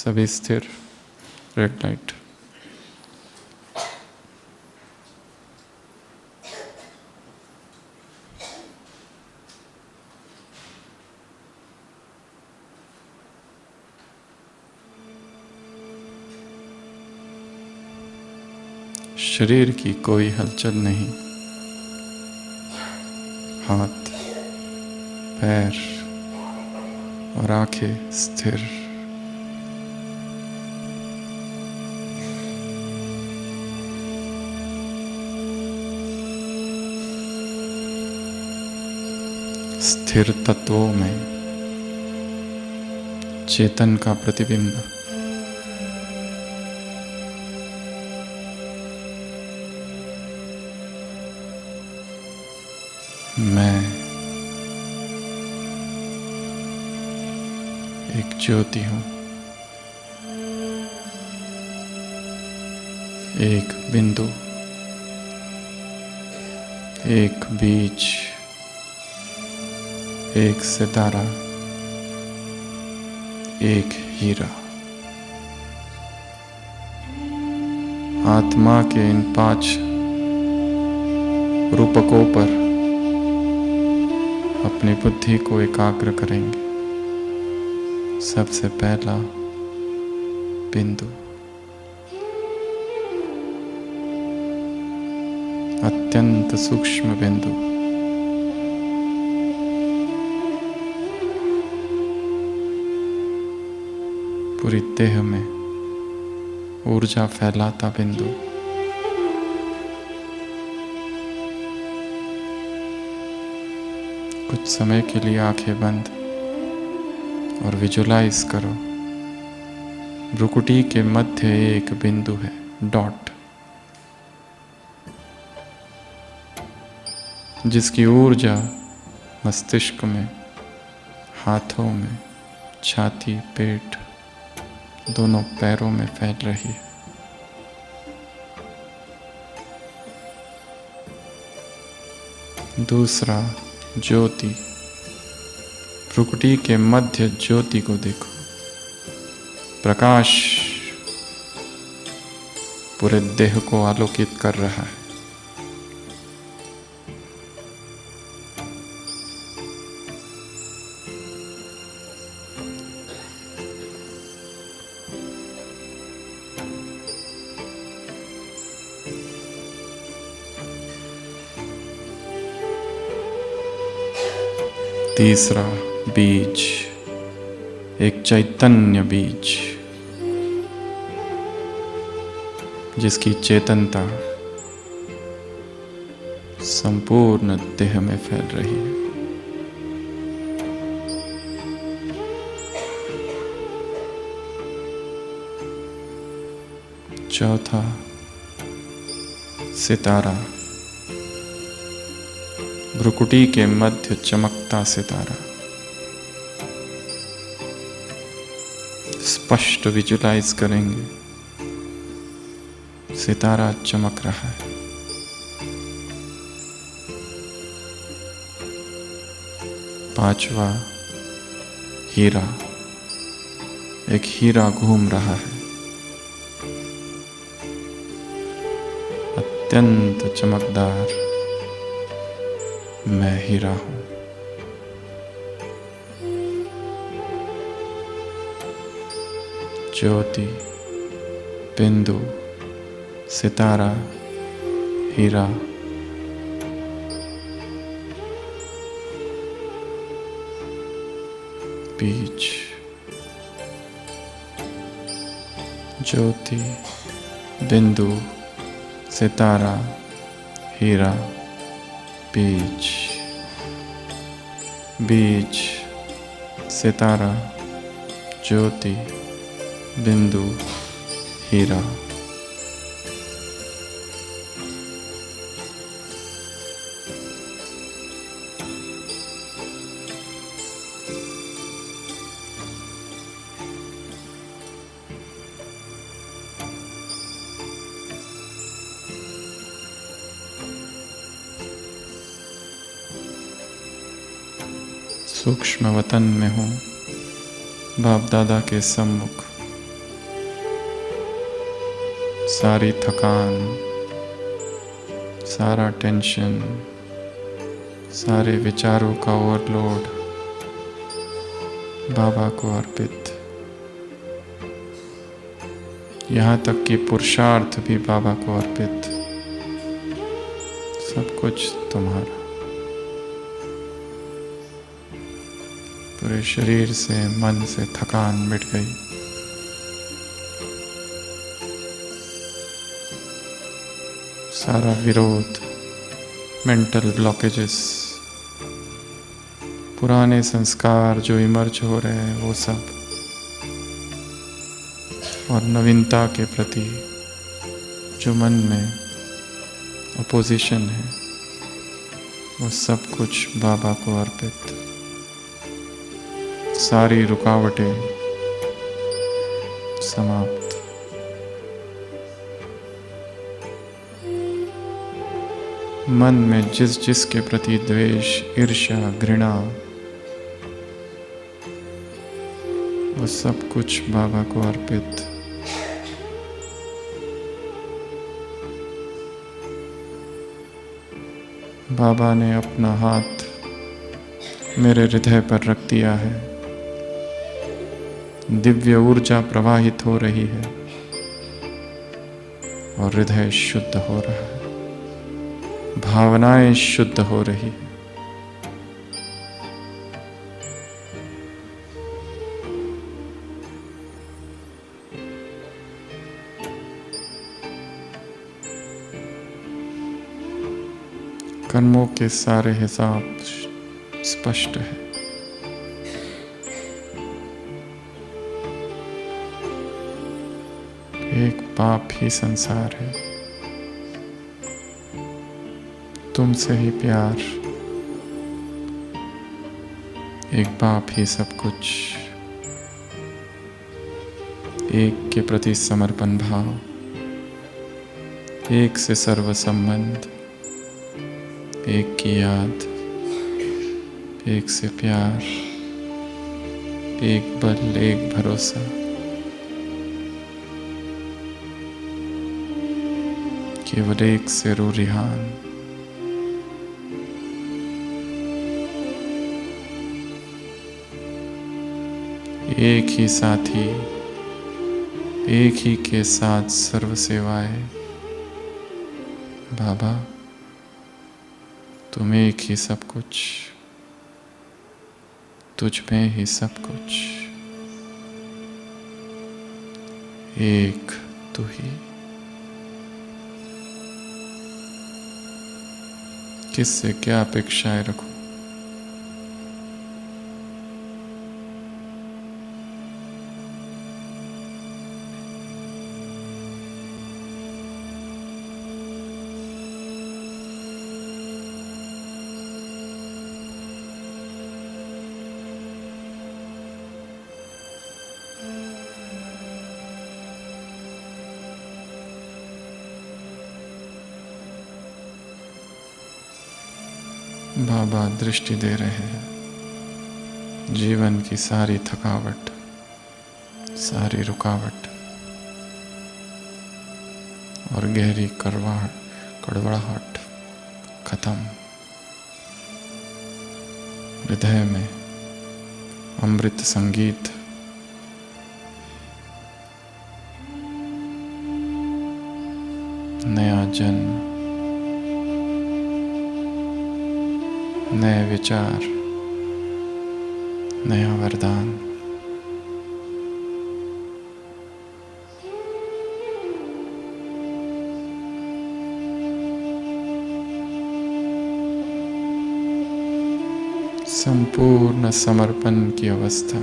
सभी स्थिर। Red light. शरीर की कोई हलचल नहीं। हाथ, पैर और आंखें स्थिर। स्थिर तत्वों में चेतन का प्रतिबिंब। मैं एक ज्योति हूँ, एक बिंदु, एक बीज, एक सितारा, एक हीरा। आत्मा के इन 5 रूपकों पर अपनी बुद्धि को एकाग्र करेंगे। सबसे पहला बिंदु, अत्यंत सूक्ष्म बिंदु। पूरी देह में ऊर्जा फैलाता बिंदु। कुछ समय के लिए आंखें बंद और विजुलाइज करो, भ्रुकुटी के मध्य एक बिंदु है, डॉट, जिसकी ऊर्जा मस्तिष्क में, हाथों में, छाती, पेट, दोनों पैरों में फैल रही है। दूसरा, ज्योति। भ्रुकुटी के मध्य ज्योति को देखो। प्रकाश पूरे देह को आलोकित कर रहा है। तीसरा, बीज, एक चैतन्य बीज, जिसकी चेतनता संपूर्ण देह में फैल रही है। चौथा, सितारा। भ्रुकुटी के मध्य चमकता सितारा। स्पष्ट विजुलाइज करेंगे, सितारा चमक रहा है। पांचवा, हीरा। एक हीरा घूम रहा है, अत्यंत चमकदार। मैं हीरा हूं। ज्योति, बिंदु, सितारा, हीरा। बीज, ज्योति, बिंदु, सितारा, हीरा, बीज, बीज, सितारा, ज्योति, बिंदु, हीरा। सूक्ष्म वतन में हूँ, बाप दादा के सम्मुख सारी थकान, सारा टेंशन, सारे विचारों का ओवरलोड बाबा को अर्पित। यहाँ तक कि पुरुषार्थ भी बाबा को अर्पित। सब कुछ तुम्हारा। पूरे शरीर से, मन से थकान मिट गई। सारा विरोध, मेंटल ब्लॉकेजेस, पुराने संस्कार जो इमर्ज हो रहे हैं वो सब, और नवीनता के प्रति जो मन में अपोजिशन है, वो सब कुछ बाबा को अर्पित। सारी रुकावटें समाप्त। मन में जिस के प्रति द्वेष, ईर्ष्या, घृणा, वो सब कुछ बाबा को अर्पित। बाबा ने अपना हाथ मेरे हृदय पर रख दिया है। दिव्य ऊर्जा प्रवाहित हो रही है और हृदय शुद्ध हो रहा है, भावनाएं शुद्ध हो रही है। कर्मों के सारे हिसाब स्पष्ट है। एक पाप ही संसार है, तुमसे ही प्यार, एक बाप ही सब कुछ, एक के प्रति समर्पण भाव, एक से सर्व संबंध, एक की याद, एक से प्यार, एक बल, एक भरोसा। केवल एक से रूरिहान। एक ही साथी, एक ही के साथ सर्व सेवाएं। बाबा तुम एक ही सब कुछ, तुझ में ही सब कुछ, एक तू ही। किससे क्या अपेक्षाएं रखूं? बाबा दृष्टि दे रहे हैं। जीवन की सारी थकावट, सारी रुकावट और गहरी कड़वाहट खत्म। हृदय में अमृत संगीत, नया जन्म, नए विचार, नया वरदान। संपूर्ण समर्पण की अवस्था।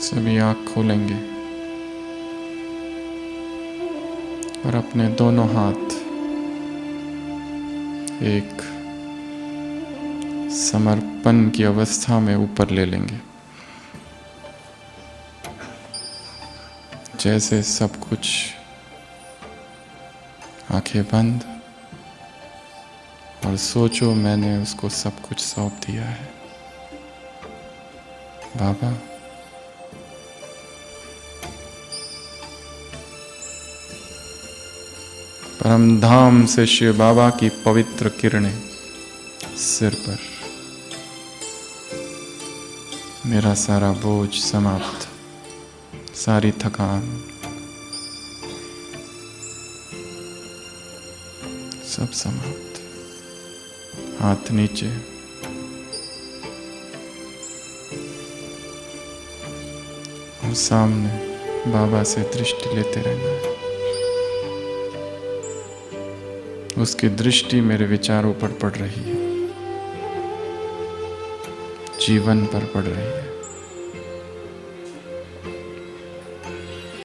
सभी आँख खोलेंगे और अपने दोनों हाथ एक समर्पण की अवस्था में ऊपर ले लेंगे। जैसे सब कुछ, आंखें बंद, और सोचो मैंने उसको सब कुछ सौंप दिया है। बाबा, परम धाम से शिव बाबा की पवित्र किरणें सिर पर, मेरा सारा बोझ समाप्त, सारी थकान सब समाप्त। हाथ नीचे, और सामने बाबा से दृष्टि लेते रहना है। उसकी दृष्टि मेरे विचारों पर पड़ रही है, जीवन पर पड़ रही है।